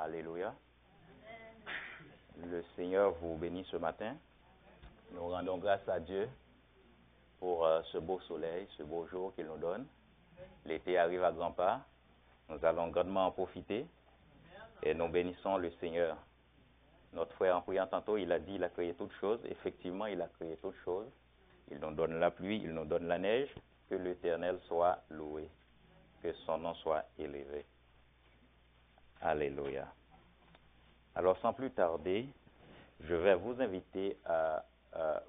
Alléluia. Le Seigneur vous bénit ce matin. Nous rendons grâce à Dieu pour ce beau soleil, ce beau jour qu'il nous donne. L'été arrive à grands pas. Nous allons grandement en profiter et nous bénissons le Seigneur. Notre frère en priant tantôt, il a dit qu'il a créé toutes choses. Effectivement, il a créé toutes choses. Il nous donne la pluie, il nous donne la neige. Que l'Éternel soit loué, que son nom soit élevé. Alléluia. Alors, sans plus tarder, je vais vous inviter à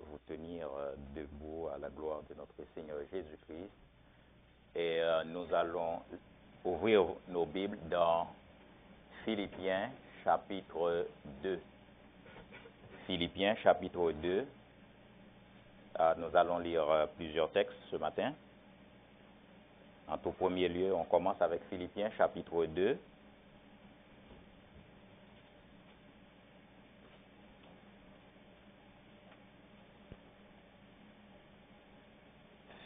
vous tenir debout à la gloire de notre Seigneur Jésus-Christ. Et nous allons ouvrir nos Bibles dans Philippiens chapitre 2. Philippiens chapitre 2. Nous allons lire plusieurs textes ce matin. En tout premier lieu, on commence avec Philippiens chapitre 2.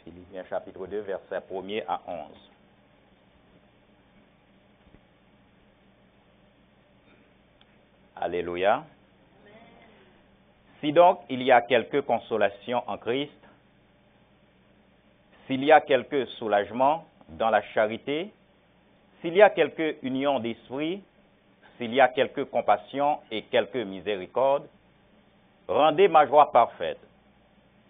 Philippiens chapitre 2, versets 1er à 11. Alléluia. Amen. Si donc il y a quelque consolation en Christ, s'il y a quelque soulagement dans la charité, s'il y a quelque union d'esprit, s'il y a quelque compassion et quelque miséricorde, rendez ma joie parfaite,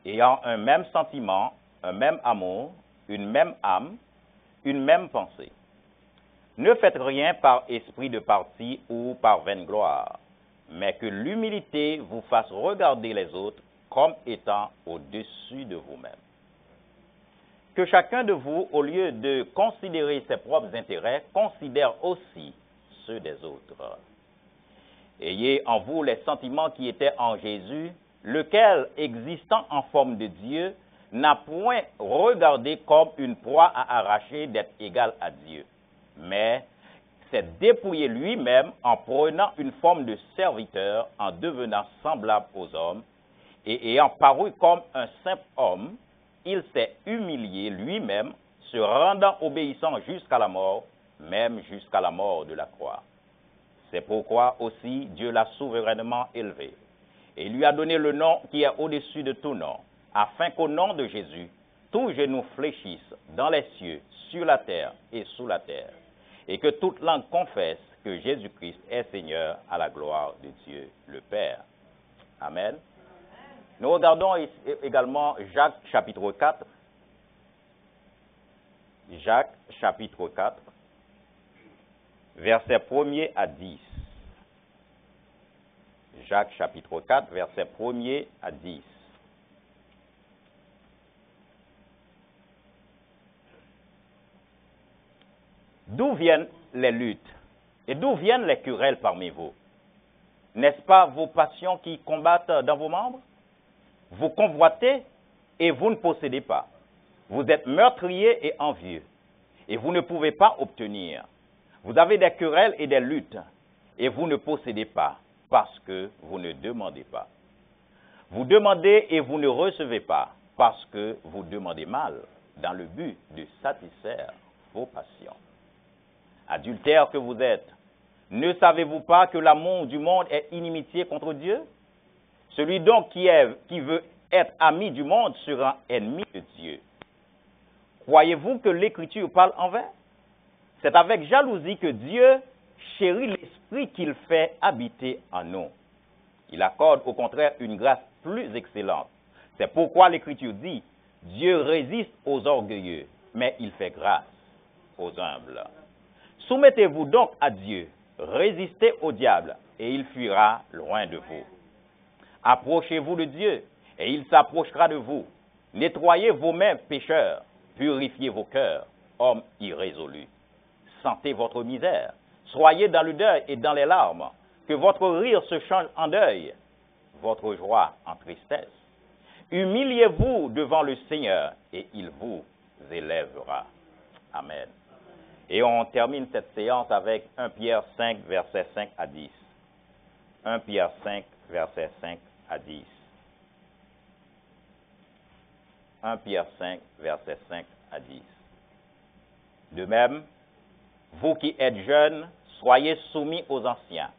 ayant un même sentiment, un même amour, une même âme, une même pensée. Ne faites rien par esprit de parti ou par vaine gloire, mais que l'humilité vous fasse regarder les autres comme étant au-dessus de vous-même. Que chacun de vous, au lieu de considérer ses propres intérêts, considère aussi ceux des autres. Ayez en vous les sentiments qui étaient en Jésus, lequel, existant en forme de Dieu, n'a point regardé comme une proie à arracher d'être égal à Dieu, mais s'est dépouillé lui-même en prenant une forme de serviteur, en devenant semblable aux hommes, et ayant paru comme un simple homme, il s'est humilié lui-même, se rendant obéissant jusqu'à la mort, même jusqu'à la mort de la croix. C'est pourquoi aussi Dieu l'a souverainement élevé, et lui a donné le nom qui est au-dessus de tout nom, afin qu'au nom de Jésus, tout genou fléchisse dans les cieux, sur la terre et sous la terre, et que toute langue confesse que Jésus-Christ est Seigneur à la gloire de Dieu le Père. Amen. Nous regardons également Jacques chapitre 4. Jacques chapitre 4, versets 1er à 10. Jacques chapitre 4, versets 1er à 10. D'où viennent les luttes et d'où viennent les querelles parmi vous? N'est-ce pas vos passions qui combattent dans vos membres? Vous convoitez et vous ne possédez pas. Vous êtes meurtriers et envieux et vous ne pouvez pas obtenir. Vous avez des querelles et des luttes et vous ne possédez pas parce que vous ne demandez pas. Vous demandez et vous ne recevez pas parce que vous demandez mal dans le but de satisfaire vos passions. Adultères que vous êtes, ne savez-vous pas que l'amour du monde est inimitié contre Dieu? Celui donc qui veut être ami du monde sera ennemi de Dieu. Croyez-vous que l'Écriture parle en vain? C'est avec jalousie que Dieu chérit l'esprit qu'il fait habiter en nous. Il accorde au contraire une grâce plus excellente. C'est pourquoi l'Écriture dit, Dieu résiste aux orgueilleux, mais il fait grâce aux humbles. Soumettez-vous donc à Dieu, résistez au diable, et il fuira loin de vous. Approchez-vous de Dieu, et il s'approchera de vous. Nettoyez vos mains, pécheurs, purifiez vos cœurs, hommes irrésolus. Sentez votre misère, soyez dans le deuil et dans les larmes, que votre rire se change en deuil, votre joie en tristesse. Humiliez-vous devant le Seigneur, et il vous élèvera. Amen. Et on termine cette séance avec 1 Pierre 5, versets 5 à 10. 1 Pierre 5, versets 5 à 10. 1 Pierre 5, versets 5 à 10. De même, vous qui êtes jeunes, soyez soumis aux anciens.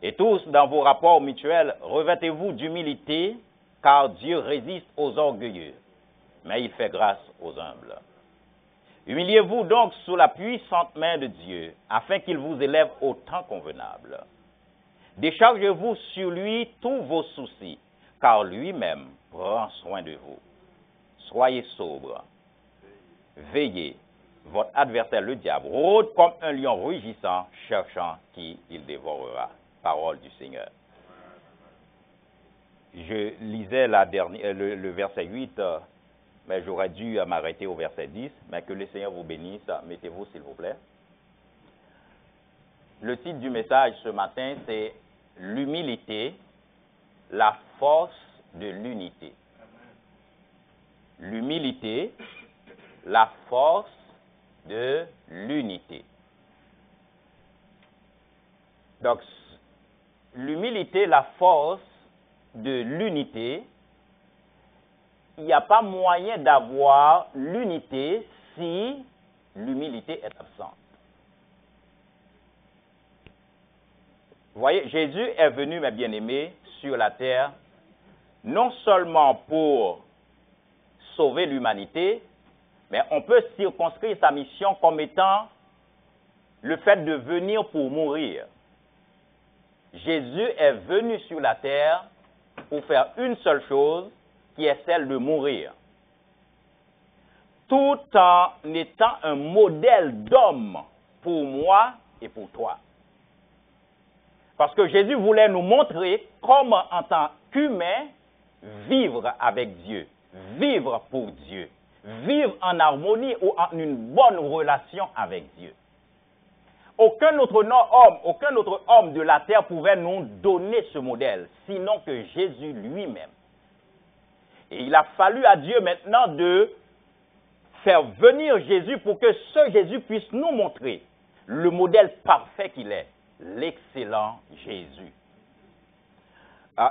Et tous, dans vos rapports mutuels, revêtez-vous d'humilité, car Dieu résiste aux orgueilleux, mais il fait grâce aux humbles. Humiliez-vous donc sous la puissante main de Dieu, afin qu'il vous élève au temps convenable. Déchargez-vous sur lui tous vos soucis, car lui-même prend soin de vous. Soyez sobres, veillez. Votre adversaire, le diable, rôde comme un lion rugissant, cherchant qui il dévorera. Parole du Seigneur. Je lisais le verset 8, mais j'aurais dû m'arrêter au verset 10, mais que le Seigneur vous bénisse. Mettez-vous, s'il vous plaît. Le titre du message ce matin, c'est « L'humilité, la force de l'unité ». L'humilité, la force de l'unité. Donc, l'humilité, la force de l'unité, il n'y a pas moyen d'avoir l'unité si l'humilité est absente. Vous voyez, Jésus est venu, mes bien-aimés, sur la terre, non seulement pour sauver l'humanité, mais on peut circonscrire sa mission comme étant le fait de venir pour mourir. Jésus est venu sur la terre pour faire une seule chose, qui est celle de mourir. Tout en étant un modèle d'homme pour moi et pour toi. Parce que Jésus voulait nous montrer comment, en tant qu'humain, vivre avec Dieu, vivre pour Dieu, vivre en harmonie ou en une bonne relation avec Dieu. Aucun autre homme de la terre pouvait nous donner ce modèle, sinon que Jésus lui-même. Et il a fallu à Dieu maintenant de faire venir Jésus pour que ce Jésus puisse nous montrer le modèle parfait qu'il est, l'excellent Jésus.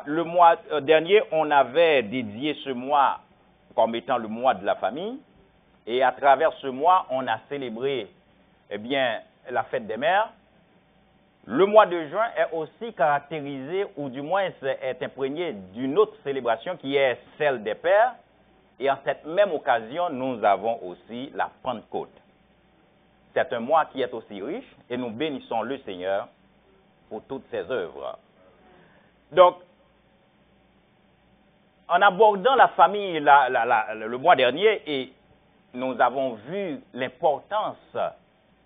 Le mois dernier, on avait dédié ce mois comme étant le mois de la famille. Et à travers ce mois, on a célébré, la fête des mères. Le mois de juin est aussi caractérisé, ou du moins est imprégné d'une autre célébration qui est celle des pères. Et en cette même occasion, nous avons aussi la Pentecôte. C'est un mois qui est aussi riche et nous bénissons le Seigneur pour toutes ses œuvres. Donc, en abordant la famille le mois dernier, et nous avons vu l'importance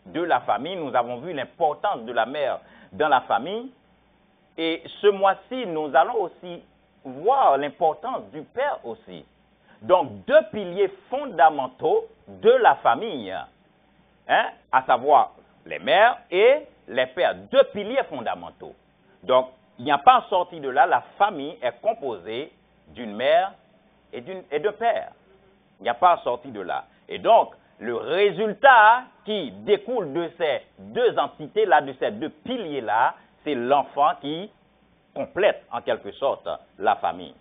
de la famille, nous avons vu l'importance de la mère dans la famille, et ce mois-ci, nous allons aussi voir l'importance du père aussi. Donc, deux piliers fondamentaux de la famille, à savoir les mères et les pères, deux piliers fondamentaux. Donc, il n'y a pas en sortie de là, la famille est composée d'une mère et de père. Il n'y a pas en sortie de là. Et donc, le résultat qui découle de ces deux entités-là, de ces deux piliers-là, c'est l'enfant qui complète en quelque sorte la famille.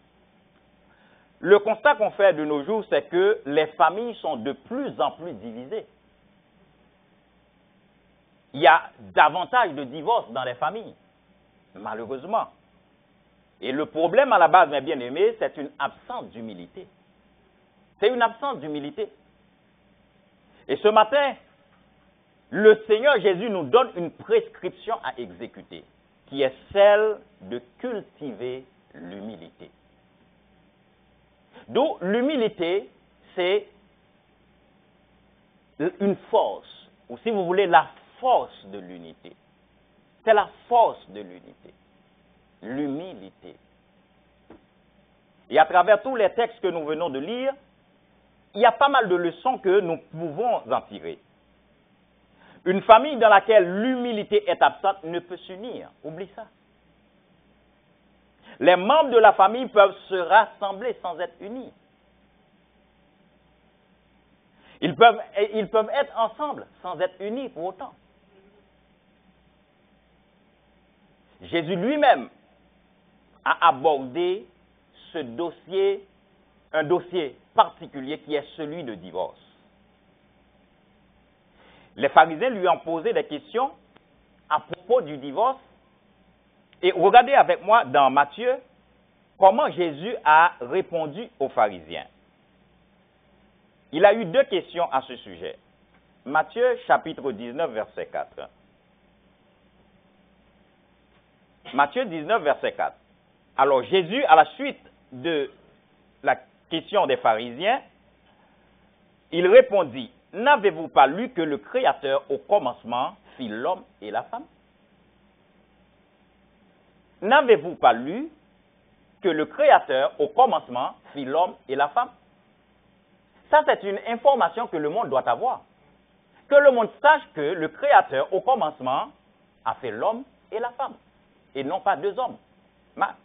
Le constat qu'on fait de nos jours, c'est que les familles sont de plus en plus divisées. Il y a davantage de divorces dans les familles, malheureusement. Et le problème à la base, mes bien-aimés, c'est une absence d'humilité. C'est une absence d'humilité. Et ce matin, le Seigneur Jésus nous donne une prescription à exécuter, qui est celle de cultiver l'humilité. Donc, l'humilité, c'est une force, ou si vous voulez, la force de l'unité. C'est la force de l'unité. L'humilité. Et à travers tous les textes que nous venons de lire, il y a pas mal de leçons que nous pouvons en tirer. Une famille dans laquelle l'humilité est absente ne peut s'unir. Oublie ça. Les membres de la famille peuvent se rassembler sans être unis. Ils peuvent être ensemble sans être unis pour autant. Jésus lui-même a abordé ce dossier, un dossier particulier qui est celui de divorce. Les pharisiens lui ont posé des questions à propos du divorce. Et regardez avec moi dans Matthieu comment Jésus a répondu aux pharisiens. Il a eu 2 questions à ce sujet. Matthieu chapitre 19, verset 4. Matthieu 19, verset 4. Alors Jésus, à la suite de la question des pharisiens, il répondit, « N'avez-vous pas lu que le Créateur au commencement fit l'homme et la femme? N'avez-vous pas lu que le Créateur au commencement fit l'homme et la femme? » Ça, c'est une information que le monde doit avoir. Que le monde sache que le Créateur au commencement a fait l'homme et la femme. Et non pas 2 hommes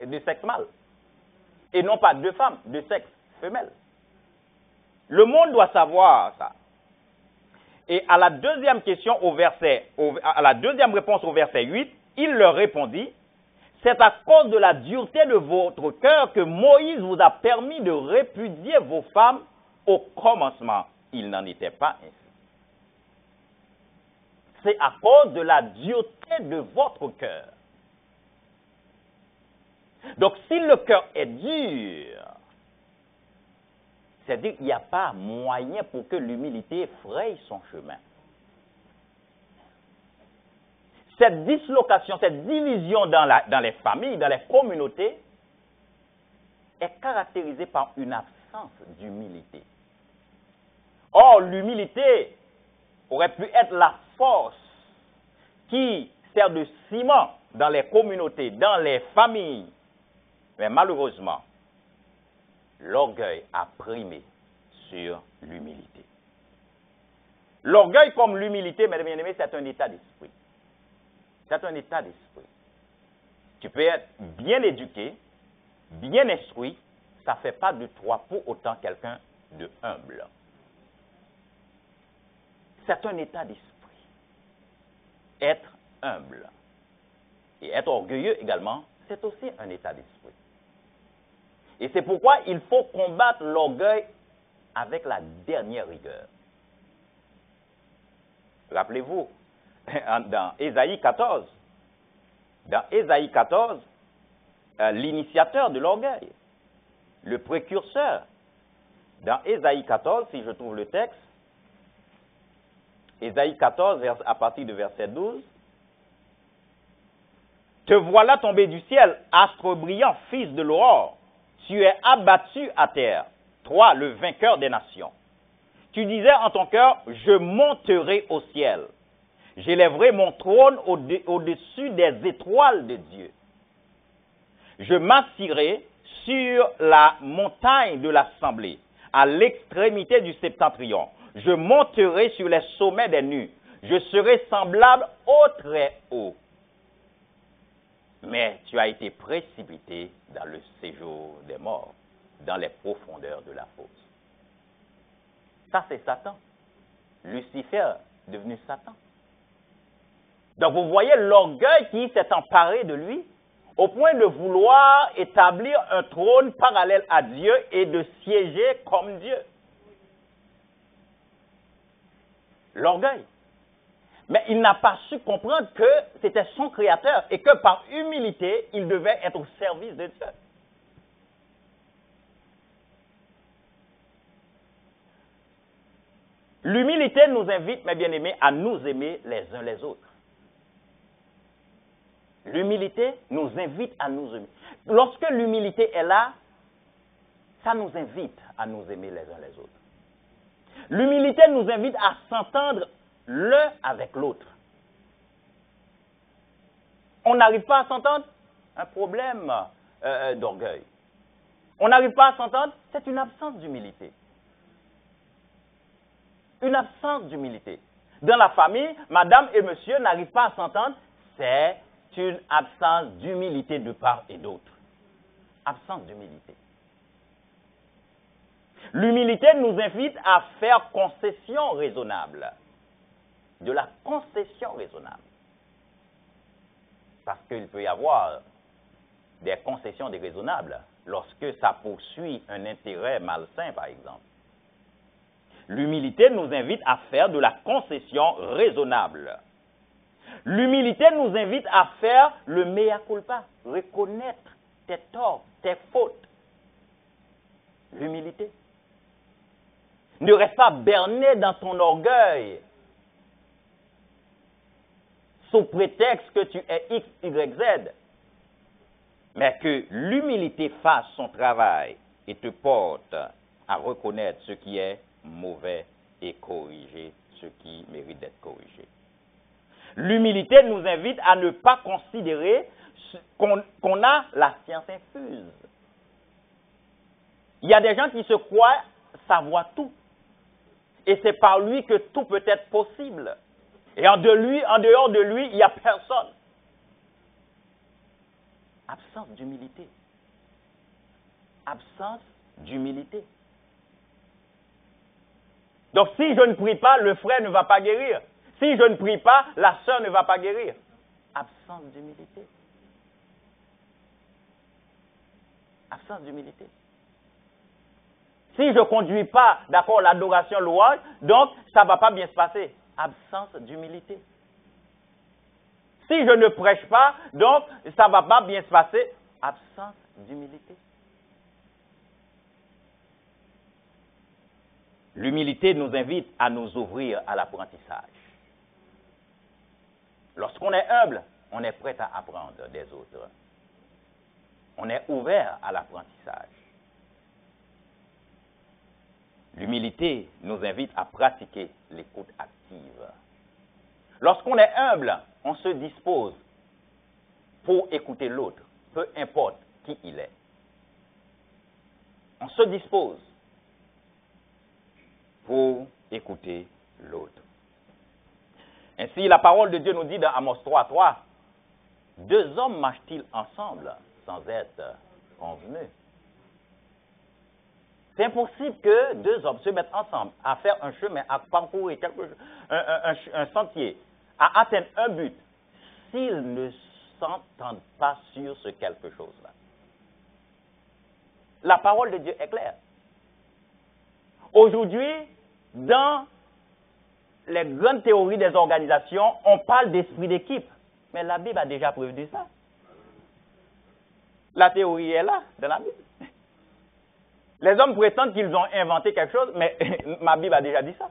de sexe mâle. Et non pas 2 femmes de sexe femelle. Le monde doit savoir ça. Et à la deuxième question à la deuxième réponse au verset 8, il leur répondit, « C'est à cause de la dureté de votre cœur que Moïse vous a permis de répudier vos femmes au commencement. Il n'en était pas ainsi. » C'est à cause de la dureté de votre cœur. Donc, si le cœur est dur, c'est-à-dire qu'il n'y a pas moyen pour que l'humilité fraye son chemin. Cette dislocation, cette division dans les familles, dans les communautés, est caractérisée par une absence d'humilité. Or, l'humilité aurait pu être la force qui sert de ciment dans les communautés, dans les familles. Mais malheureusement, l'orgueil a primé sur l'humilité. L'orgueil comme l'humilité, mes bien-aimés, c'est un état d'esprit. C'est un état d'esprit. Tu peux être bien éduqué, bien instruit, ça ne fait pas de toi pour autant quelqu'un de humble. C'est un état d'esprit. Être humble et être orgueilleux également, c'est aussi un état d'esprit. Et c'est pourquoi il faut combattre l'orgueil avec la dernière rigueur. Rappelez-vous, dans Ésaïe 14, l'initiateur de l'orgueil, le précurseur, dans Ésaïe 14, si je trouve le texte, Ésaïe 14, à partir du verset 12, « Te voilà tombé du ciel, astre brillant, fils de l'aurore. Tu es abattu à terre, toi, le vainqueur des nations. Tu disais en ton cœur, je monterai au ciel. J'élèverai mon trône au-dessus des étoiles de Dieu. Je m'assirai sur la montagne de l'assemblée, à l'extrémité du septentrion. Je monterai sur les sommets des nues. Je serai semblable au Très-Haut. Mais tu as été précipité dans le séjour des morts, dans les profondeurs de la fosse. » Ça, c'est Satan. Lucifer, devenu Satan. Donc, vous voyez l'orgueil qui s'est emparé de lui, au point de vouloir établir un trône parallèle à Dieu et de siéger comme Dieu. L'orgueil. Mais il n'a pas su comprendre que c'était son créateur et que par humilité, il devait être au service de Dieu. L'humilité nous invite, mes bien-aimés, à nous aimer les uns les autres. L'humilité nous invite à nous aimer. Lorsque l'humilité est là, ça nous invite à nous aimer les uns les autres. L'humilité nous invite à s'entendre l'un avec l'autre. On n'arrive pas à s'entendre, un problème d'orgueil. On n'arrive pas à s'entendre, c'est une absence d'humilité. Une absence d'humilité. Dans la famille, madame et monsieur n'arrivent pas à s'entendre, c'est une absence d'humilité de part et d'autre. Absence d'humilité. L'humilité nous invite à faire concession raisonnable. De la concession raisonnable. Parce qu'il peut y avoir des concessions déraisonnables lorsque ça poursuit un intérêt malsain, par exemple. L'humilité nous invite à faire de la concession raisonnable. L'humilité nous invite à faire le mea culpa, reconnaître tes torts, tes fautes. L'humilité. Ne reste pas berné dans ton orgueil, sous prétexte que tu es X, Y, Z, mais que l'humilité fasse son travail et te porte à reconnaître ce qui est mauvais et corriger ce qui mérite d'être corrigé. L'humilité nous invite à ne pas considérer qu'on a la science infuse. Il y a des gens qui se croient savoir tout. Et c'est par lui que tout peut être possible. Et en dehors de lui, il n'y a personne. Absence d'humilité. Absence d'humilité. Donc si je ne prie pas, le frère ne va pas guérir. Si je ne prie pas, la sœur ne va pas guérir. Absence d'humilité. Absence d'humilité. Si je ne conduis pas, d'accord, l'adoration louange, donc ça ne va pas bien se passer. Absence d'humilité. Si je ne prêche pas, donc ça ne va pas bien se passer. Absence d'humilité. L'humilité nous invite à nous ouvrir à l'apprentissage. Lorsqu'on est humble, on est prêt à apprendre des autres. On est ouvert à l'apprentissage. L'humilité nous invite à pratiquer l'écoute active. Lorsqu'on est humble, on se dispose pour écouter l'autre, peu importe qui il est. On se dispose pour écouter l'autre. Ainsi, la parole de Dieu nous dit dans Amos 3:3, « Deux hommes marchent-ils ensemble sans être convenus ?» C'est impossible que deux hommes se mettent ensemble à faire un chemin, à parcourir un sentier, à atteindre un but, s'ils ne s'entendent pas sur ce quelque chose-là. La parole de Dieu est claire. Aujourd'hui, dans les grandes théories des organisations, on parle d'esprit d'équipe. Mais la Bible a déjà prévu ça. La théorie est là, dans la Bible. Les hommes prétendent qu'ils ont inventé quelque chose, mais ma Bible a déjà dit ça.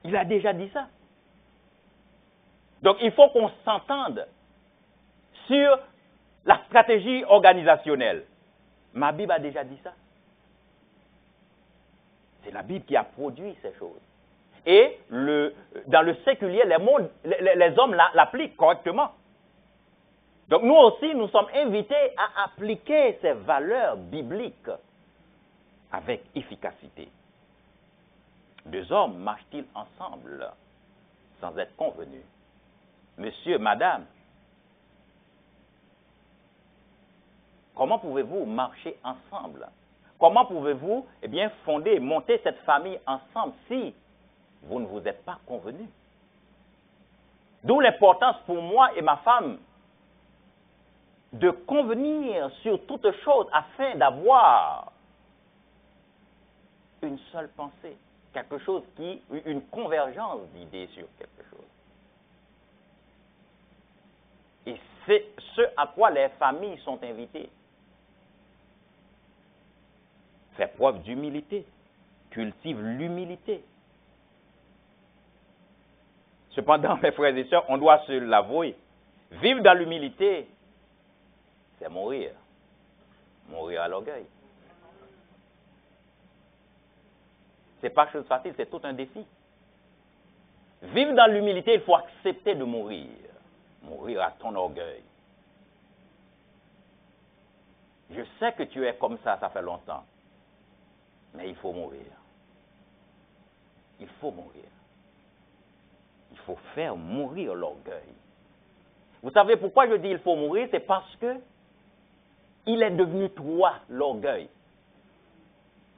Il a déjà dit ça. Donc, il faut qu'on s'entende sur la stratégie organisationnelle. Ma Bible a déjà dit ça. C'est la Bible qui a produit ces choses. Et dans le séculier, les hommes l'appliquent correctement. Donc nous aussi, nous sommes invités à appliquer ces valeurs bibliques avec efficacité. Deux hommes marchent-ils ensemble sans être convenus? Monsieur, madame, comment pouvez-vous marcher ensemble? Comment pouvez-vous, monter cette famille ensemble si vous ne vous êtes pas convenus? D'où l'importance pour moi et ma femme de convenir sur toute chose afin d'avoir une seule pensée, une convergence d'idées sur quelque chose. Et c'est ce à quoi les familles sont invitées. Fais preuve d'humilité, cultive l'humilité. Cependant, mes frères et sœurs, on doit se l'avouer. Vivre dans l'humilité, c'est mourir. Mourir à l'orgueil. Ce n'est pas chose facile, c'est tout un défi. Vivre dans l'humilité, il faut accepter de mourir. Mourir à ton orgueil. Je sais que tu es comme ça fait longtemps. Mais il faut mourir. Il faut mourir. Il faut faire mourir l'orgueil. Vous savez pourquoi je dis il faut mourir? C'est parce que il est devenu toi, l'orgueil.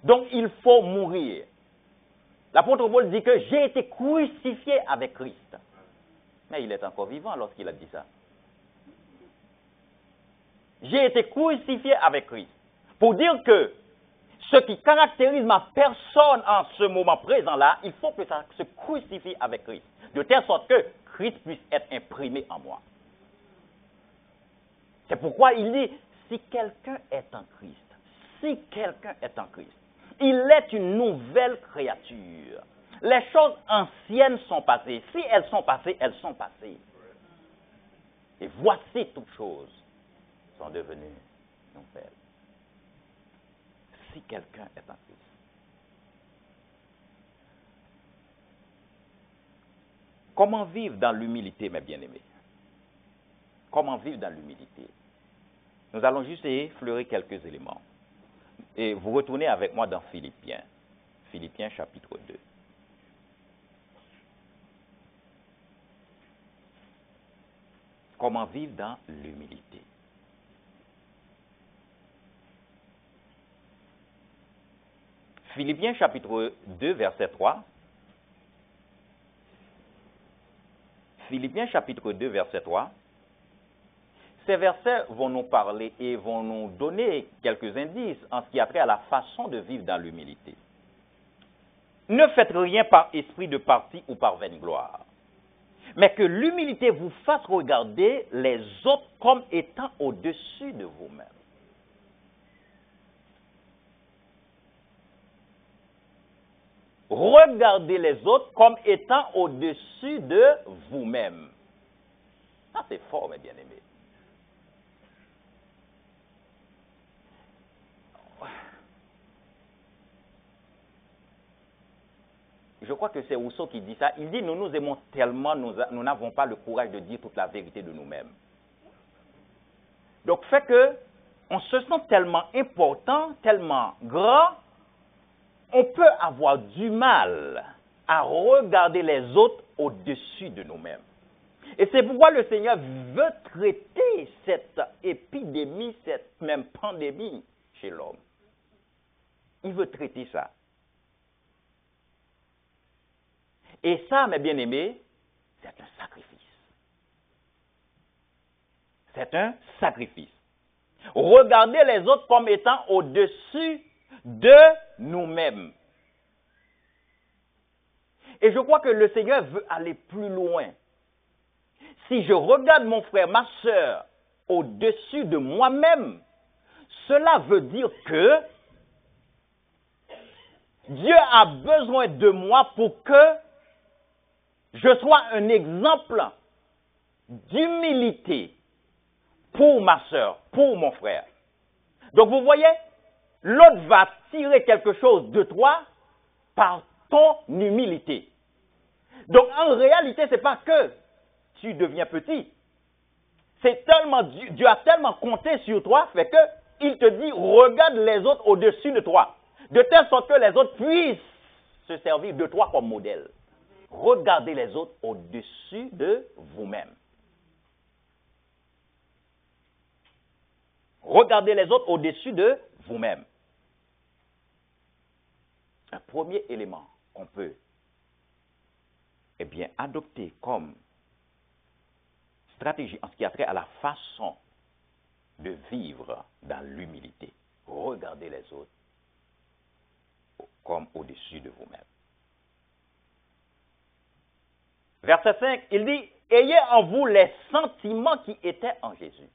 Donc il faut mourir. L'apôtre Paul dit que j'ai été crucifié avec Christ. Mais il est encore vivant lorsqu'il a dit ça. J'ai été crucifié avec Christ. Pour dire que ce qui caractérise ma personne en ce moment présent-là, il faut que ça se crucifie avec Christ, de telle sorte que Christ puisse être imprimé en moi. C'est pourquoi il dit, si quelqu'un est en Christ, il est une nouvelle créature. Les choses anciennes sont passées. Si elles sont passées, elles sont passées. Et voici toutes choses sont devenues nouvelles. Si quelqu'un est en Christ. Comment vivre dans l'humilité, mes bien-aimés? Comment vivre dans l'humilité? Nous allons juste effleurer quelques éléments. Et vous retournez avec moi dans Philippiens. Philippiens chapitre 2. Comment vivre dans l'humilité? Philippiens chapitre 2, verset 3. Philippiens chapitre 2, verset 3. Ces versets vont nous parler et vont nous donner quelques indices en ce qui a trait à la façon de vivre dans l'humilité. Ne faites rien par esprit de parti ou par vaine gloire, mais que l'humilité vous fasse regarder les autres comme étant au-dessus de vous-même. Regardez les autres comme étant au-dessus de vous-même. Ça, c'est fort, mes bien-aimés. Je crois que c'est Rousseau qui dit ça. Il dit, nous nous aimons tellement, nous n'avons pas le courage de dire toute la vérité de nous-mêmes. Donc, fait que, on se sent tellement important, tellement grand, on peut avoir du mal à regarder les autres au-dessus de nous-mêmes. Et c'est pourquoi le Seigneur veut traiter cette épidémie, cette même pandémie chez l'homme. Il veut traiter ça. Et ça, mes bien-aimés, c'est un sacrifice. C'est un sacrifice. Regardez les autres comme étant au-dessus de nous-mêmes. Et je crois que le Seigneur veut aller plus loin. Si je regarde mon frère, ma soeur, au-dessus de moi-même, cela veut dire que Dieu a besoin de moi pour que je sois un exemple d'humilité pour ma soeur, pour mon frère. Donc vous voyez, l'autre va tirer quelque chose de toi par ton humilité. Donc en réalité, ce n'est pas que tu deviens petit. C'est tellement Dieu a tellement compté sur toi, fait que il te dit, regarde les autres au-dessus de toi, de telle sorte que les autres puissent se servir de toi comme modèle. Regardez les autres au-dessus de vous-même. Regardez les autres au-dessus de vous-même. Un premier élément qu'on peut adopter comme stratégie en ce qui a trait à la façon de vivre dans l'humilité. Regardez les autres comme au-dessus de vous-même. Verset 5, il dit, « Ayez en vous les sentiments qui étaient en Jésus. »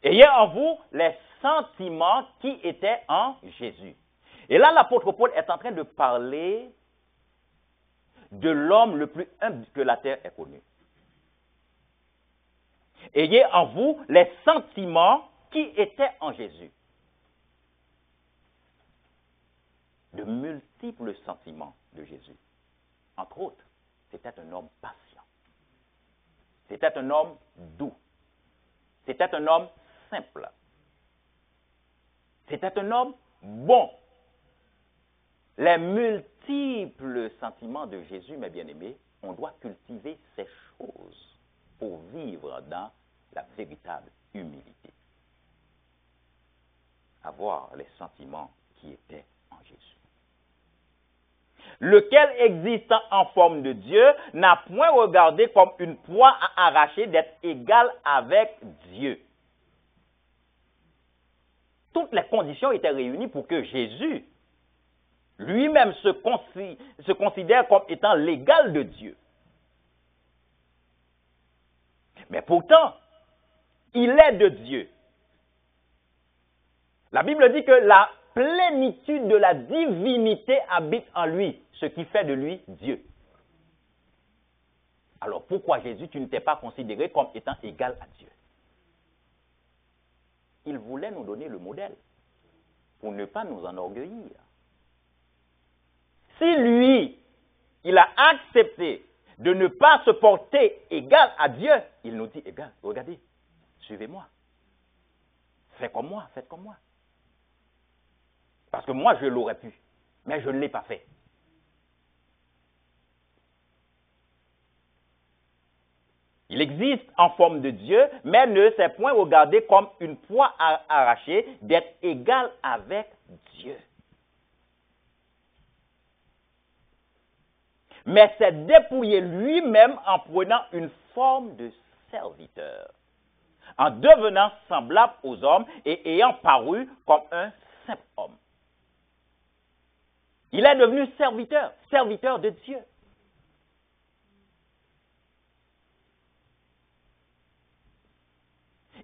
Ayez en vous les sentiments qui étaient en Jésus. Et là, l'apôtre Paul est en train de parler de l'homme le plus humble que la terre ait connu. Ayez en vous les sentiments qui étaient en Jésus. De multiples sentiments de Jésus. Entre autres, c'était un homme patient. C'était un homme doux. C'était un homme simple. C'était un homme bon. Les multiples sentiments de Jésus, mes bien-aimés, on doit cultiver ces choses pour vivre dans la véritable humilité. Avoir les sentiments qui étaient en Jésus. Lequel, existant en forme de Dieu, n'a point regardé comme une proie à arracher d'être égal avec Dieu. toutes les conditions étaient réunies pour que Jésus lui-même se considère comme étant l'égal de Dieu. Mais pourtant, il est de Dieu. La Bible dit que la plénitude de la divinité habite en lui, ce qui fait de lui Dieu. Alors pourquoi Jésus, tu ne t'es pas considéré comme étant égal à Dieu? Il voulait nous donner le modèle pour ne pas nous enorgueillir. Si lui, il a accepté de ne pas se porter égal à Dieu, il nous dit, égal, regardez, suivez-moi. Faites comme moi, faites comme moi. Parce que moi, je l'aurais pu, mais je ne l'ai pas fait. Il existe en forme de Dieu, mais ne s'est point regardé comme une proie arrachée d'être égal avec Dieu. Mais s'est dépouillé lui-même en prenant une forme de serviteur, en devenant semblable aux hommes et ayant paru comme un simple homme. Il est devenu serviteur, serviteur de Dieu.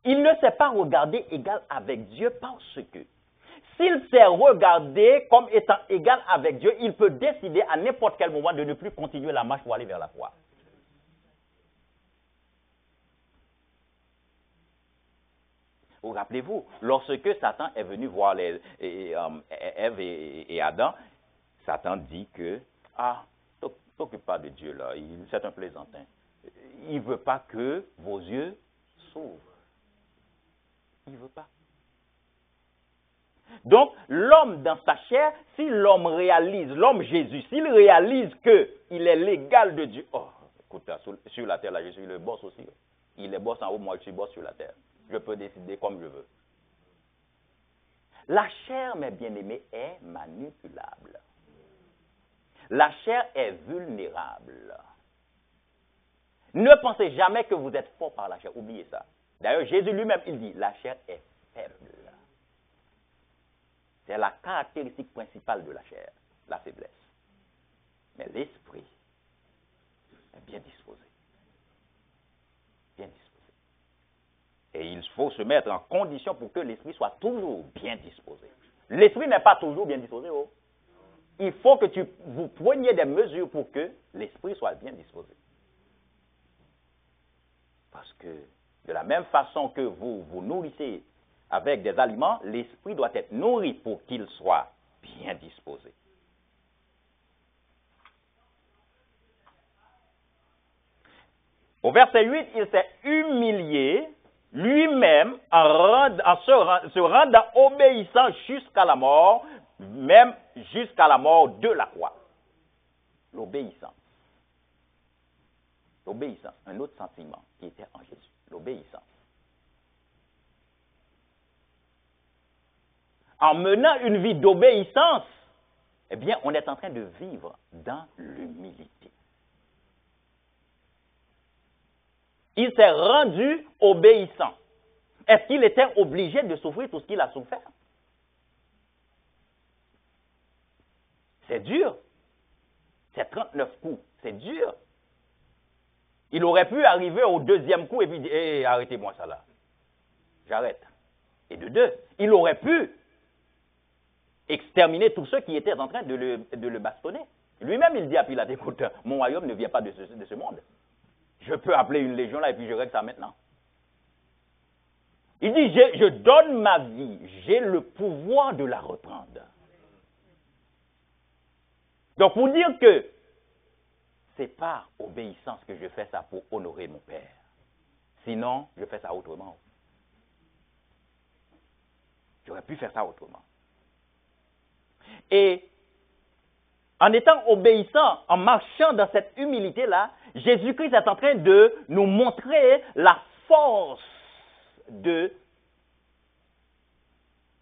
Il ne s'est pas regardé égal avec Dieu parce que s'il s'est regardé comme étant égal avec Dieu, il peut décider à n'importe quel moment de ne plus continuer la marche pour aller vers la croix. Vous rappelez-vous, lorsque Satan est venu voir Ève et Adam, Satan dit que, t'occupe pas de Dieu là, c'est un plaisantin. Il ne veut pas que vos yeux s'ouvrent. Il ne veut pas. Donc, l'homme dans sa chair, si l'homme réalise, l'homme Jésus, s'il réalise qu'il est l'égal de Dieu, écoute, sur la terre, là, je suis le boss aussi. Il est boss en haut, moi je suis boss sur la terre. Je peux décider comme je veux. La chair, mes bien-aimés, est manipulable. La chair est vulnérable. Ne pensez jamais que vous êtes fort par la chair. Oubliez ça. D'ailleurs, Jésus lui-même, il dit, la chair est faible. C'est la caractéristique principale de la chair, la faiblesse. Mais l'esprit est bien disposé. Bien disposé. Et il faut se mettre en condition pour que l'esprit soit toujours bien disposé. L'esprit n'est pas toujours bien disposé. Il faut que vous preniez des mesures pour que l'esprit soit bien disposé. Parce que de la même façon que vous vous nourrissez avec des aliments, l'esprit doit être nourri pour qu'il soit bien disposé. Au verset 8, il s'est humilié lui-même en se rendant obéissant jusqu'à la mort, même jusqu'à la mort de la croix. L'obéissance. L'obéissance, un autre sentiment qui était en Jésus, l'obéissance. En menant une vie d'obéissance, eh bien, on est en train de vivre dans l'humilité. Il s'est rendu obéissant. Est-ce qu'il était obligé de souffrir tout ce qu'il a souffert? C'est dur. C'est 39 coups. C'est dur. Il aurait pu arriver au deuxième coup et puis dire, arrêtez-moi ça là. J'arrête. Et de deux, il aurait pu exterminer tous ceux qui étaient en train de le bastonner. Lui-même, il dit à Pilate, écoute, mon royaume ne vient pas de ce monde. Je peux appeler une légion là et puis je règle ça maintenant. Il dit, je donne ma vie, j'ai le pouvoir de la reprendre. Donc, pour dire que c'est par obéissance que je fais ça pour honorer mon Père. Sinon, je fais ça autrement. J'aurais pu faire ça autrement. Et en étant obéissant, en marchant dans cette humilité-là, Jésus-Christ est en train de nous montrer la force de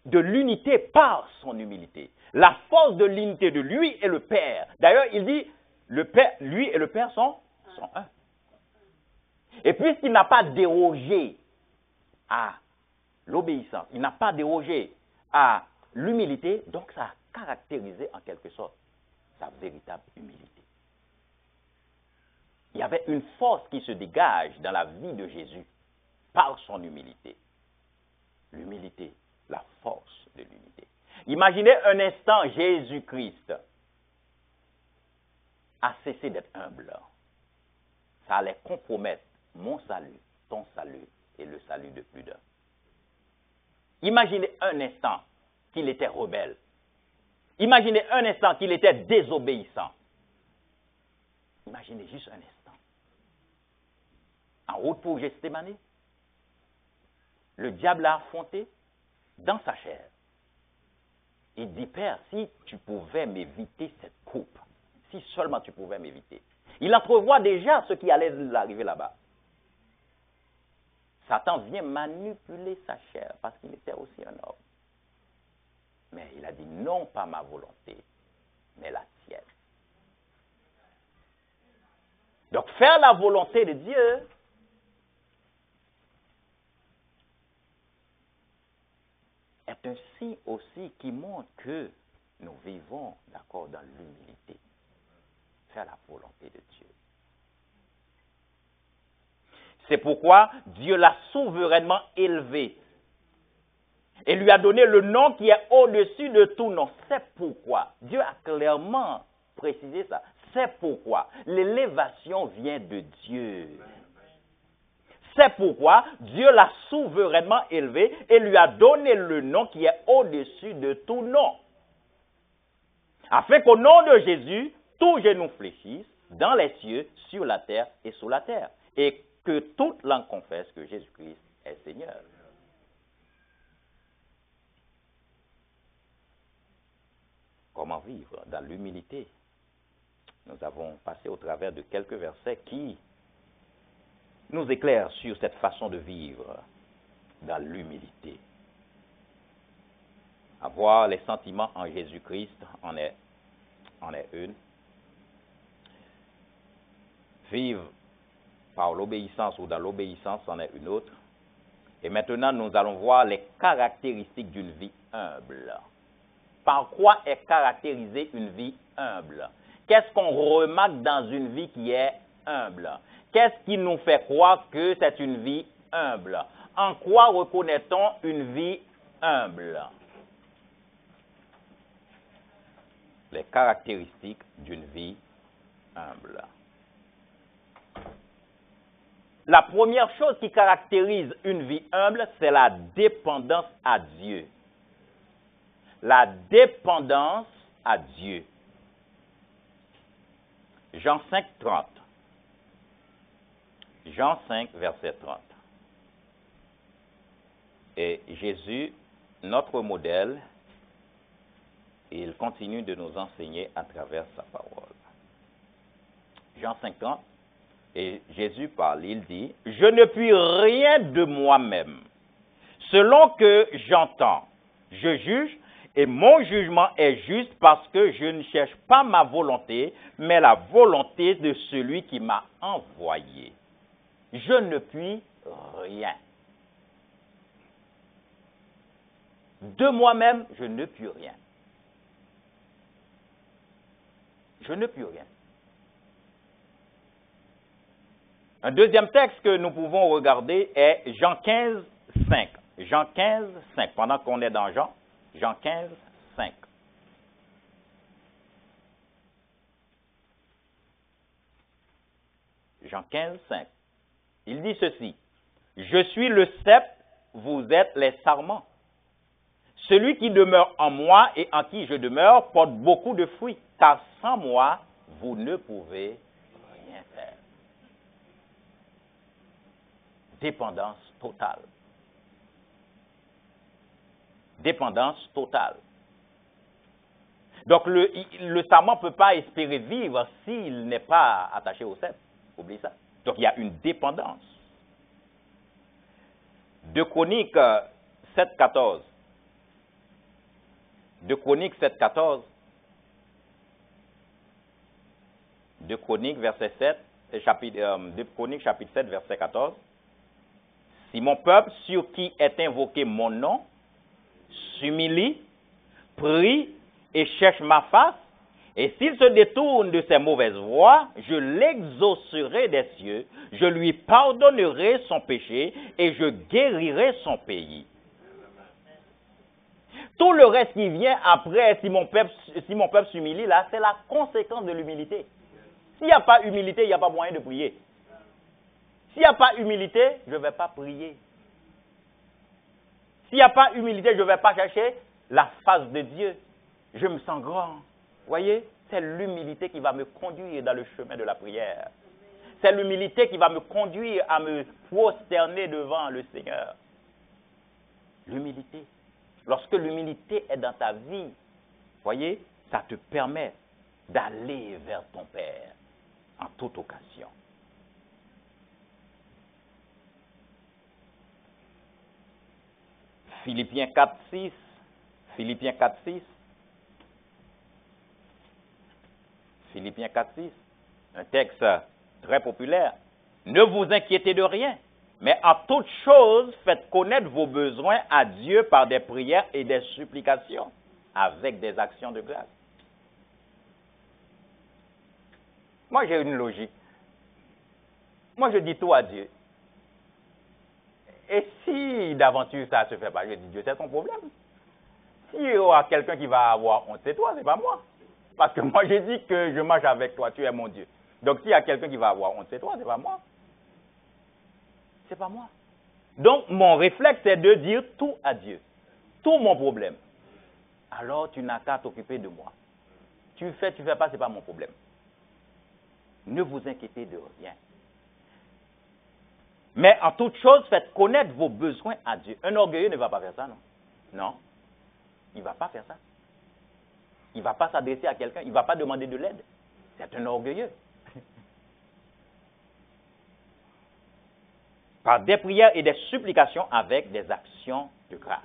l'unité par son humilité. La force de l'unité de lui et le Père. D'ailleurs, il dit, lui et le Père sont un. Et puisqu'il n'a pas dérogé à l'obéissance, il n'a pas dérogé à l'humilité, donc ça a caractérisé en quelque sorte sa véritable humilité. Il y avait une force qui se dégage dans la vie de Jésus par son humilité. L'humilité, la force de l'humilité. Imaginez un instant Jésus-Christ a cessé d'être humble. Ça allait compromettre mon salut, ton salut et le salut de plus d'un. Imaginez un instant qu'il était rebelle. Imaginez un instant qu'il était désobéissant. Imaginez juste un instant. En route pour Gethsémani, le diable l'a affronté dans sa chair. Il dit, Père, si tu pouvais m'éviter cette coupe, si seulement tu pouvais m'éviter. Il entrevoit déjà ce qui allait arriver là-bas. Satan vient manipuler sa chair parce qu'il était aussi un homme. Mais il a dit, non pas ma volonté, mais la tienne. Donc faire la volonté de Dieu, est un signe aussi qui montre que nous vivons, d'accord, dans l'humilité. Faire la volonté de Dieu. C'est pourquoi Dieu l'a souverainement élevé et lui a donné le nom qui est au-dessus de tout nom. C'est pourquoi Dieu a clairement précisé ça. C'est pourquoi l'élévation vient de Dieu. C'est pourquoi Dieu l'a souverainement élevé et lui a donné le nom qui est au-dessus de tout nom. Afin qu'au nom de Jésus, tout genou fléchisse dans les cieux, sur la terre et sous la terre. Et que toute langue confesse que Jésus-Christ est Seigneur. Comment vivre dans l'humilité? Nous avons passé au travers de quelques versets qui nous éclairent sur cette façon de vivre dans l'humilité. Avoir les sentiments en Jésus-Christ en est une. Vivre par l'obéissance ou dans l'obéissance en est une autre. Et maintenant, nous allons voir les caractéristiques d'une vie humble. Par quoi est caractérisée une vie humble? Qu'est-ce qu'on remarque dans une vie qui est humble? Qu'est-ce qui nous fait croire que c'est une vie humble? En quoi reconnaît-on une vie humble? Les caractéristiques d'une vie humble. La première chose qui caractérise une vie humble, c'est la dépendance à Dieu. La dépendance à Dieu. Jean 5, 30. Jean 5, verset 30. Et Jésus, notre modèle, il continue de nous enseigner à travers sa parole. Jean 5, 30. Et Jésus parle, il dit, « Je ne puis rien de moi-même. Selon que j'entends, je juge, et mon jugement est juste parce que je ne cherche pas ma volonté, mais la volonté de celui qui m'a envoyé. Je ne puis rien. De moi-même, je ne puis rien. Je ne puis rien. » Un deuxième texte que nous pouvons regarder est Jean 15, 5. Jean 15, 5. Pendant qu'on est dans Jean 15, 5. Jean 15, 5. Il dit ceci. « Je suis le cep, vous êtes les sarments. Celui qui demeure en moi et en qui je demeure porte beaucoup de fruits, car sans moi, vous ne pouvez rien faire. » Dépendance totale. Dépendance totale. Donc, le sarment ne peut pas espérer vivre s'il n'est pas attaché au cep. Oublie ça. Donc, il y a une dépendance. 2 Chroniques 7, 14. 2 Chroniques 7, 14. 2 Chroniques, verset 7, 2 Chroniques, chapitre 7, verset 14. Si mon peuple, sur qui est invoqué mon nom, s'humilie, prie et cherche ma face, et s'il se détourne de ses mauvaises voies, je l'exaucerai des cieux, je lui pardonnerai son péché et je guérirai son pays. Tout le reste qui vient après, si mon peuple s'humilie, là, c'est la conséquence de l'humilité. S'il n'y a pas humilité, il n'y a pas moyen de prier. S'il n'y a pas humilité, je ne vais pas prier. S'il n'y a pas humilité, je ne vais pas chercher la face de Dieu. Je me sens grand. Voyez, c'est l'humilité qui va me conduire dans le chemin de la prière. C'est l'humilité qui va me conduire à me prosterner devant le Seigneur. L'humilité. Lorsque l'humilité est dans ta vie, voyez, ça te permet d'aller vers ton Père en toute occasion. Philippiens 4:6. Philippiens 4:6. Philippiens 4:6. Un texte très populaire. Ne vous inquiétez de rien, mais en toute chose, faites connaître vos besoins à Dieu par des prières et des supplications, avec des actions de grâce. Moi, j'ai une logique. Moi, je dis tout à Dieu. Et si d'aventure ça ne se fait pas, je dis Dieu, c'est ton problème. S'il y aura quelqu'un qui va avoir honte, c'est toi, c'est pas moi. Parce que moi, je dis que je marche avec toi, tu es mon Dieu. Donc, s'il y a quelqu'un qui va avoir honte, c'est toi, c'est pas moi. C'est pas moi. Donc, mon réflexe, c'est de dire tout à Dieu. Tout mon problème. Alors, tu n'as qu'à t'occuper de moi. Tu fais pas, c'est pas mon problème. Ne vous inquiétez de rien. Mais en toute chose, faites connaître vos besoins à Dieu. Un orgueilleux ne va pas faire ça, non? Non. Il ne va pas faire ça. Il ne va pas s'adresser à quelqu'un. Il ne va pas demander de l'aide. C'est un orgueilleux. Par des prières et des supplications avec des actions de grâce.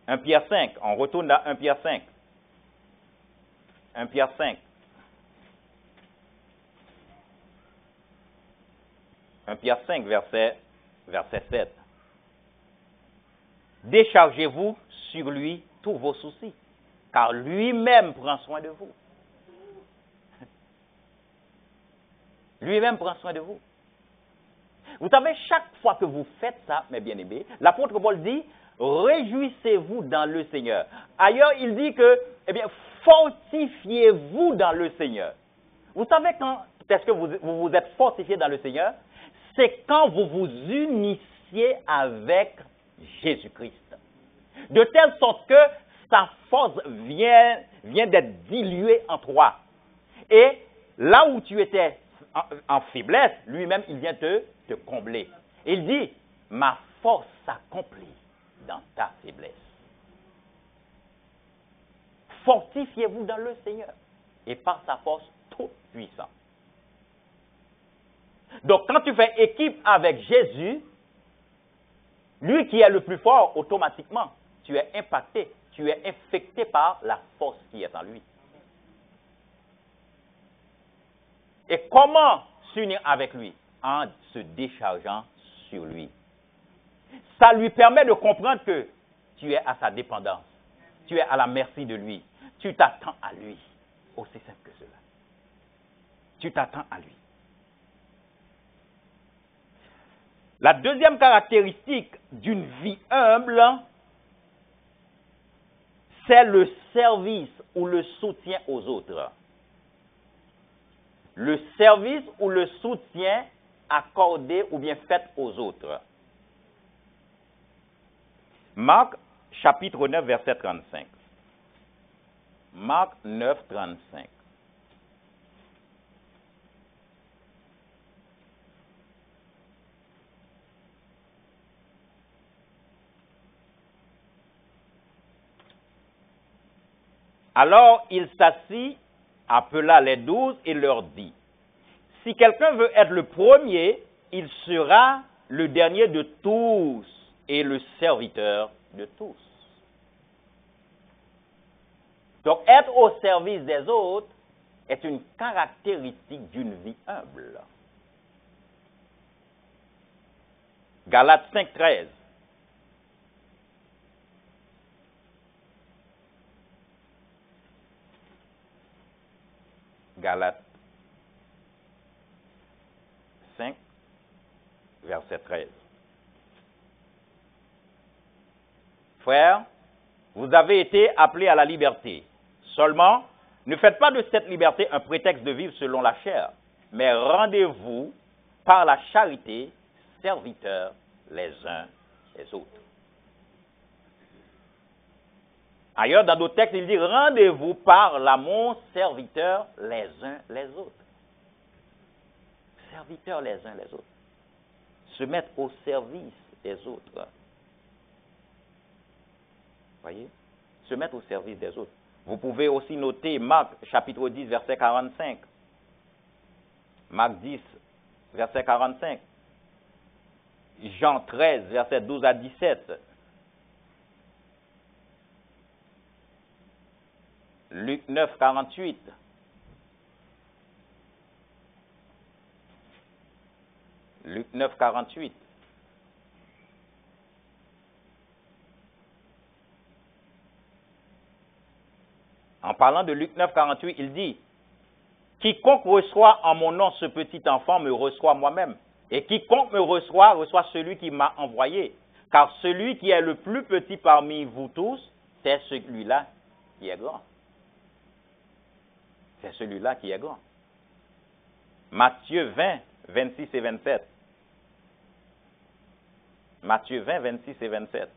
Un Pierre 5. On retourne dans 1 Pierre 5. 1 Pierre 5. 1 Pierre 5, verset 7. Déchargez-vous sur lui tous vos soucis, car lui-même prend soin de vous. Lui-même prend soin de vous. Vous savez, chaque fois que vous faites ça, mes bien-aimés, l'apôtre Paul dit, réjouissez-vous dans le Seigneur. Ailleurs, il dit que, fortifiez-vous dans le Seigneur. Vous savez quand est-ce que vous vous êtes fortifié dans le Seigneur? C'est quand vous vous unissez avec Jésus-Christ. De telle sorte que sa force vient d'être diluée en toi. Et là où tu étais en faiblesse, lui-même, il vient te combler. Il dit, ma force s'accomplit dans ta faiblesse. Fortifiez-vous dans le Seigneur et par sa force toute puissante. Donc, quand tu fais équipe avec Jésus, lui qui est le plus fort, automatiquement, tu es impacté, tu es infecté par la force qui est en lui. Et comment s'unir avec lui? En se déchargeant sur lui. Ça lui permet de comprendre que tu es à sa dépendance, tu es à la merci de lui, tu t'attends à lui. Aussi simple que cela. Tu t'attends à lui. La deuxième caractéristique d'une vie humble, c'est le service ou le soutien aux autres. Le service ou le soutien accordé ou bien fait aux autres. Marc, chapitre 9, verset 35. Marc 9, 35. Alors il s'assit, appela les 12 et leur dit, si quelqu'un veut être le premier, il sera le dernier de tous et le serviteur de tous. Donc être au service des autres est une caractéristique d'une vie humble. Galates 5, 13. Galates 5, verset 13. Frères, vous avez été appelés à la liberté. Seulement, ne faites pas de cette liberté un prétexte de vivre selon la chair, mais rendez-vous par la charité serviteurs les uns les autres. Ailleurs, dans d'autres textes, il dit rendez-vous par l'amour serviteurs les uns les autres. Serviteurs les uns les autres. Se mettre au service des autres. Voyez? Se mettre au service des autres. Vous pouvez aussi noter Marc, chapitre 10, verset 45. Marc 10, verset 45. Jean 13, verset 12 à 17. Luc 9, 48. Luc 9, 48. En parlant de Luc 9, 48, il dit, « Quiconque reçoit en mon nom ce petit enfant me reçoit moi-même. Et quiconque me reçoit, reçoit celui qui m'a envoyé. Car celui qui est le plus petit parmi vous tous, c'est celui-là qui est grand. » C'est celui-là qui est grand. Matthieu 20, 26 et 27. Matthieu 20, 26 et 27.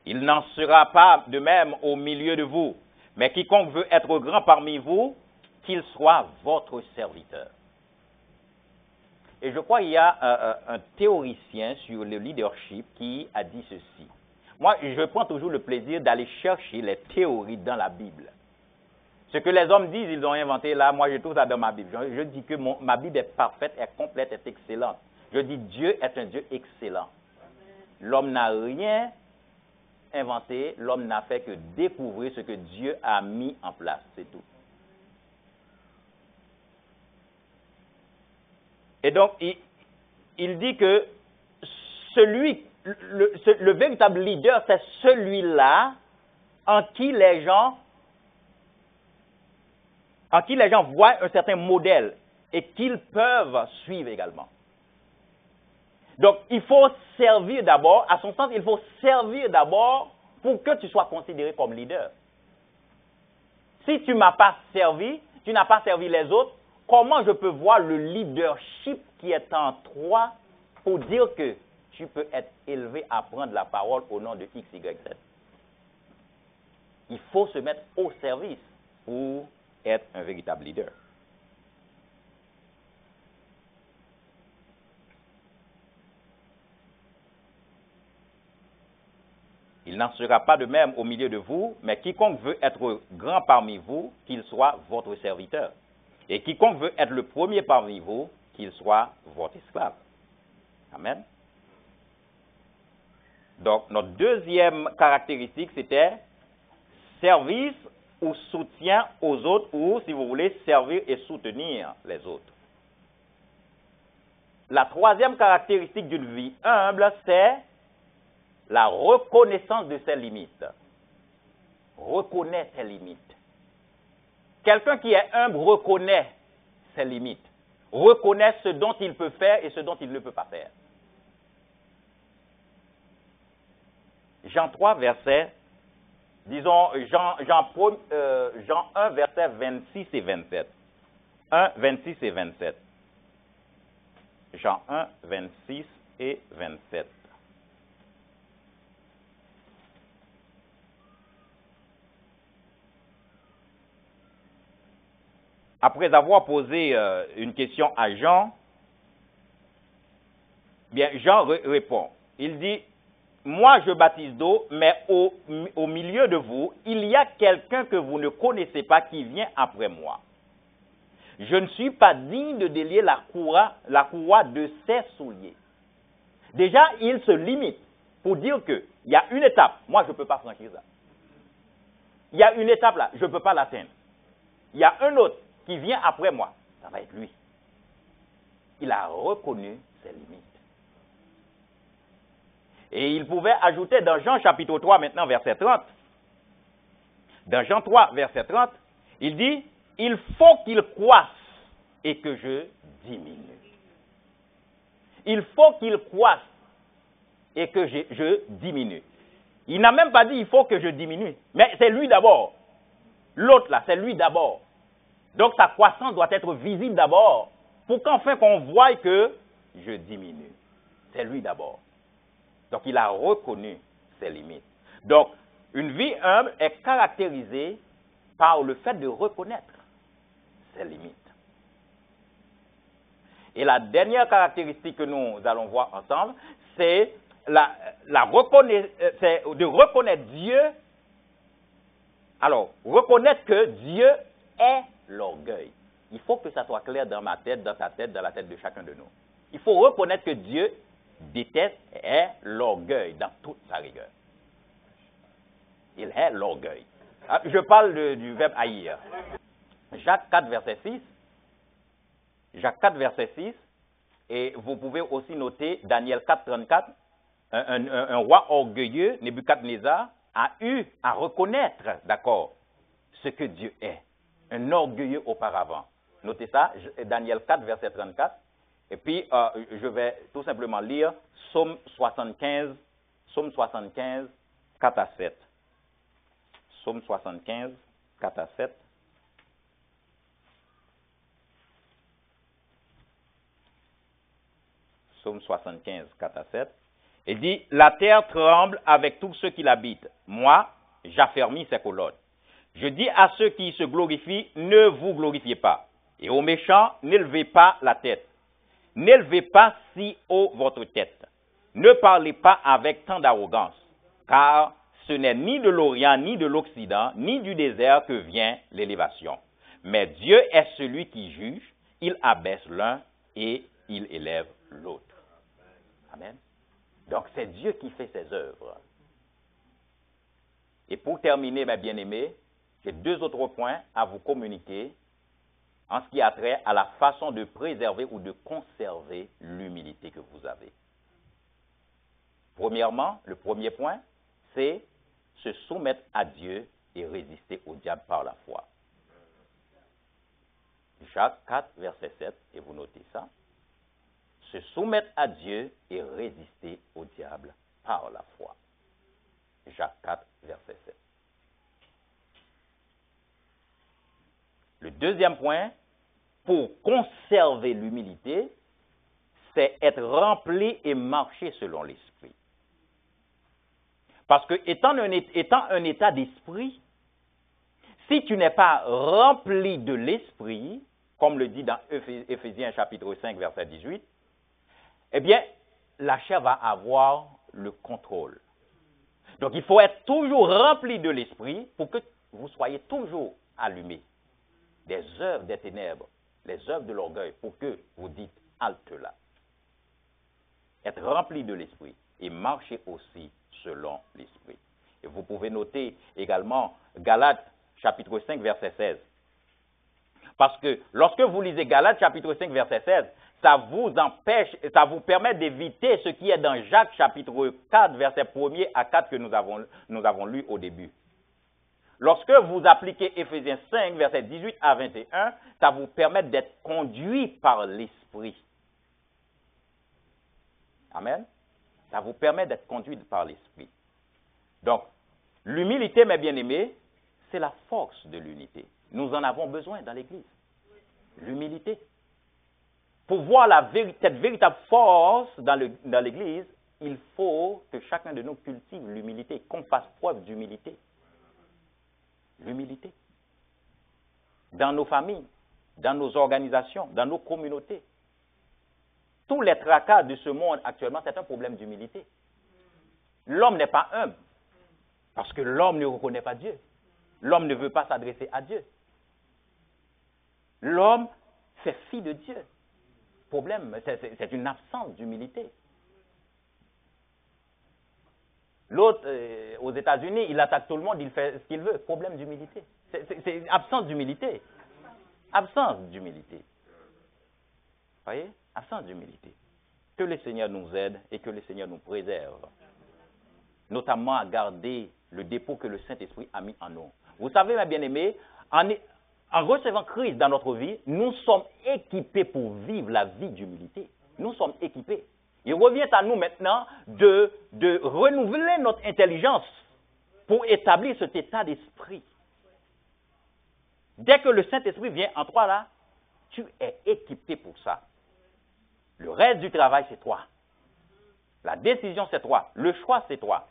Il n'en sera pas de même au milieu de vous, mais quiconque veut être grand parmi vous, qu'il soit votre serviteur. Et je crois qu'il y a un théoricien sur le leadership qui a dit ceci. Moi, je prends toujours le plaisir d'aller chercher les théories dans la Bible. Ce que les hommes disent, ils ont inventé là, moi je trouve ça dans ma Bible. Je dis que ma Bible est parfaite, est complète, est excellente. Je dis Dieu est un Dieu excellent. L'homme n'a rien inventé, l'homme n'a fait que découvrir ce que Dieu a mis en place, c'est tout. Et donc, il dit que le véritable leader, c'est celui-là en qui les gens voient un certain modèle et qu'ils peuvent suivre également. Donc, il faut servir d'abord, à son sens, il faut servir d'abord pour que tu sois considéré comme leader. Si tu ne m'as pas servi, tu n'as pas servi les autres, comment je peux voir le leadership qui est en toi pour dire que tu peux être élevé à prendre la parole au nom de X, Y, Z? Il faut se mettre au service pour être un véritable leader. Il n'en sera pas de même au milieu de vous, mais quiconque veut être grand parmi vous, qu'il soit votre serviteur. Et quiconque veut être le premier parmi vous, qu'il soit votre esclave. Amen. Donc, notre deuxième caractéristique, c'était service ou soutien aux autres, ou, si vous voulez, servir et soutenir les autres. La troisième caractéristique d'une vie humble, c'est la reconnaissance de ses limites. Reconnaît ses limites. Quelqu'un qui est humble reconnaît ses limites. Reconnaît ce dont il peut faire et ce dont il ne peut pas faire. Jean 3, verset, disons, Jean 1, verset 26 et 27. 1, 26 et 27. Jean 1, 26 et 27. Après avoir posé une question à Jean, bien Jean répond. Il dit, moi je baptise d'eau, mais au milieu de vous, il y a quelqu'un que vous ne connaissez pas qui vient après moi. Je ne suis pas digne de délier la courroie de ses souliers. Déjà, il se limite pour dire qu'il y a une étape, moi je ne peux pas franchir ça. Il y a une étape là, je ne peux pas l'atteindre. il y a un autre qui vient après moi, ça va être lui. Il a reconnu ses limites. Et il pouvait ajouter dans Jean chapitre 3 maintenant verset 30. Dans Jean 3 verset 30, il dit, il faut qu'il croisse et que je diminue. Il faut qu'il croisse et que je diminue. Il n'a même pas dit il faut que je diminue, mais c'est lui d'abord. L'autre là, c'est lui d'abord. Donc sa croissance doit être visible d'abord pour qu'enfin qu'on voie que je diminue. C'est lui d'abord. Donc il a reconnu ses limites. Donc une vie humble est caractérisée par le fait de reconnaître ses limites. Et la dernière caractéristique que nous allons voir ensemble, c'est de reconnaître Dieu. Alors, reconnaître que Dieu est l'orgueil. Il faut que ça soit clair dans ma tête, dans ta tête, dans la tête de chacun de nous. Il faut reconnaître que Dieu déteste et est l'orgueil dans toute sa rigueur. Il est l'orgueil. Je parle du verbe haïr. Jacques 4, verset 6. Jacques 4, verset 6. Et vous pouvez aussi noter Daniel 4, 34. Un roi orgueilleux, Nebuchadnezzar, a eu à reconnaître, d'accord, ce que Dieu est. Un orgueilleux auparavant. Notez ça, Daniel 4, verset 34. Et puis, je vais tout simplement lire Psaume 75, 4 à 7. Psaume 75, 4 à 7. Psaume 75, 4 à 7. Il dit, la terre tremble avec tous ceux qui l'habitent. Moi, j'affermis ses colonnes. Je dis à ceux qui se glorifient, ne vous glorifiez pas. Et aux méchants, n'élevez pas la tête. N'élevez pas si haut votre tête. Ne parlez pas avec tant d'arrogance, car ce n'est ni de l'Orient, ni de l'Occident, ni du désert que vient l'élévation. Mais Dieu est celui qui juge, il abaisse l'un et il élève l'autre. Amen. Donc c'est Dieu qui fait ses œuvres. Et pour terminer, mes bien-aimés, j'ai deux autres points à vous communiquer en ce qui a trait à la façon de préserver ou de conserver l'humilité que vous avez. Premièrement, le premier point, c'est se soumettre à Dieu et résister au diable par la foi. Jacques 4, verset 7, et vous notez ça. Se soumettre à Dieu et résister au diable par la foi. Jacques 4, verset 7. Le deuxième point, pour conserver l'humilité, c'est être rempli et marcher selon l'esprit. Parce que étant un état d'esprit, si tu n'es pas rempli de l'esprit, comme le dit dans Éphésiens chapitre 5, verset 18, eh bien, la chair va avoir le contrôle. Donc, il faut être toujours rempli de l'esprit pour que vous soyez toujours allumés. Des œuvres des ténèbres, les œuvres de l'orgueil, pour que vous dites halte là. Être rempli de l'esprit et marcher aussi selon l'esprit. Et vous pouvez noter également Galates chapitre 5, verset 16. Parce que lorsque vous lisez Galates chapitre 5, verset 16, ça vous permet d'éviter ce qui est dans Jacques chapitre 4, verset 1er à 4 que nous avons lu au début. Lorsque vous appliquez Éphésiens 5, verset 18 à 21, ça vous permet d'être conduit par l'esprit. Amen. Ça vous permet d'être conduit par l'esprit. Donc, l'humilité, mes bien-aimés, c'est la force de l'unité. Nous en avons besoin dans l'Église. L'humilité. Pour voir cette véritable force dans l'Église, il faut que chacun de nous cultive l'humilité, qu'on fasse preuve d'humilité. L'humilité. Dans nos familles, dans nos organisations, dans nos communautés. Tous les tracas de ce monde actuellement, c'est un problème d'humilité. L'homme n'est pas humble, parce que l'homme ne reconnaît pas Dieu. L'homme ne veut pas s'adresser à Dieu. L'homme fait fi de Dieu. Problème, c'est une absence d'humilité. L'autre, aux États-Unis, il attaque tout le monde, il fait ce qu'il veut. Problème d'humilité. C'est une absence d'humilité. Absence d'humilité. Voyez? Absence d'humilité. Que le Seigneur nous aide et que le Seigneur nous préserve. Notamment à garder le dépôt que le Saint-Esprit a mis en nous. Vous savez, mes bien-aimés, en recevant Christ dans notre vie, nous sommes équipés pour vivre la vie d'humilité. Nous sommes équipés. Il revient à nous maintenant de renouveler notre intelligence pour établir cet état d'esprit. Dès que le Saint-Esprit vient en toi là, tu es équipé pour ça. Le reste du travail, c'est toi. La décision, c'est toi. Le choix, c'est toi.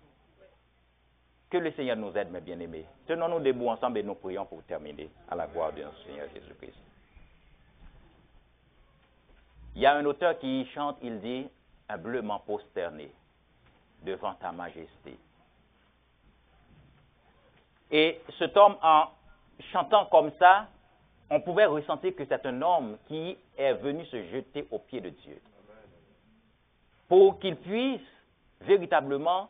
Que le Seigneur nous aide, mes bien-aimés. Tenons-nous debout ensemble et nous prions pour terminer à la gloire de notre Seigneur Jésus-Christ. Il y a un auteur qui chante, il dit, humblement prosterné devant ta majesté. Et cet homme, en chantant comme ça, on pouvait ressentir que c'est un homme qui est venu se jeter aux pieds de Dieu. Pour qu'il puisse véritablement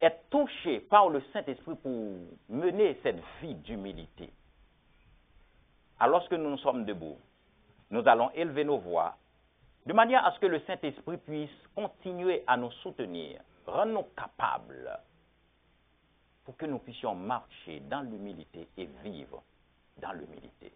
être touché par le Saint-Esprit pour mener cette vie d'humilité. Alors que nous nous sommes debout, nous allons élever nos voix de manière à ce que le Saint-Esprit puisse continuer à nous soutenir, rendre-nous capables pour que nous puissions marcher dans l'humilité et vivre dans l'humilité.